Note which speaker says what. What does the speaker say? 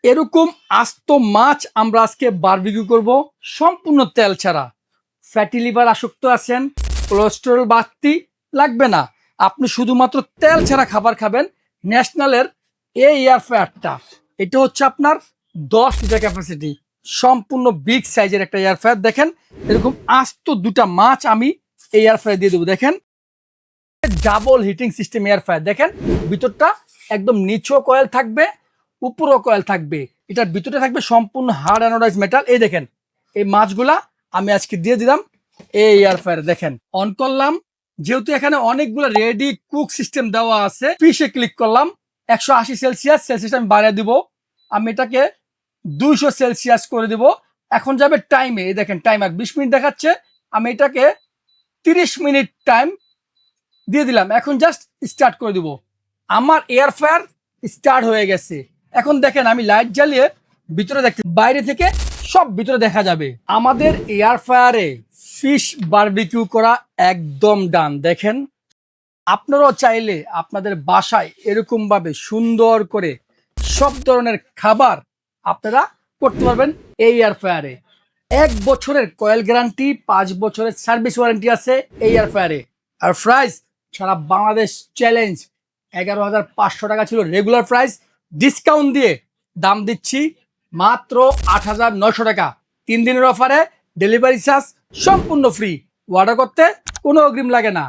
Speaker 1: এরকম আস্ত মাছ আমরা আজকে বারবিকিউ করব সম্পূর্ণ তেল ছাড়া। ফ্যাটি লিভার আসক্ত আছেন, কোলেস্টেরল বাড়তি লাগবে না, আপনি শুধুমাত্র তেল ছাড়া খাবার খাবেন। ন্যাশনালের এই এয়ার ফ্রায়ারটা, এটা হচ্ছে আপনার 10 লিটার ক্যাপাসিটি, সম্পূর্ণ বিগ সাইজের একটা এয়ার ফ্রায়ার। দেখেন এরকম আস্ত দুটা মাছ আমি এই এয়ার ফ্রায়ার দিয়ে দেবো। দেখেন double heating system air fryer. দেখেন ভিতরটা একদম নিচেও কয়েল থাকবে, উপরও কয়েল থাকবে। এটার ভিতরে থাকবে সম্পূর্ণ হার্ড অ্যানোডাইজ মেটাল। এই দেখেন এই মাছগুলা আমি আজকে দিয়ে দিলাম এই এয়ার ফ্রায়ার। দেখেন অন করলাম, যেহেতু এখানে অনেকগুলো রেডি কুক সিস্টেম দেওয়া আছে, ফিশে ক্লিক করলাম। 180 সেলসিয়াস, আমি বাড়িয়ে দিব। আমি এটাকে 200 সেলসিয়াস করে দিব। এখন যাবে টাইমে। এই দেখেন টাইমার 20 মিনিট দেখাচ্ছে, আমি এটাকে 30 মিনিট টাইম দিয়ে দিলাম। এখন জাস্ট স্টার্ট করে দিব। আমার এয়ার ফ্রায়ার স্টার্ট হয়ে গেছে। এখন দেখেন আমি লাইট জ্বালিয়ে ভিতরে দেখতে, বাইরে থেকে সব ভিতরে দেখা যাবে। আমাদের এয়ার ফ্রায়ারে ফিশ বারবিকিউ করা একদম ডান। দেখেন আপনারাও চাইলে আপনাদের বাসায় এরকম ভাবে সুন্দর করে সব ধরনের খাবার আপনারা করতে পারবেন এই এয়ার ফ্রায়ারে। 1 বছরের কয়েল গ্যারান্টি, 5 বছরের সার্ভিস ওয়ারেন্টি আছে এই এয়ার ফ্রায়ারে। আর প্রাইস সারা বাংলাদেশ চ্যালেঞ্জ। 11,500 টাকা ছিল রেগুলার প্রাইস, ডিসকাউন্ট দিয়ে দাম দিচ্ছি মাত্র 8,900 টাকা। 3 দিনের অফারে ডেলিভারি চার্জ সম্পূর্ণ ফ্রি। অর্ডার করতে কোনো অগ্রিম লাগে না।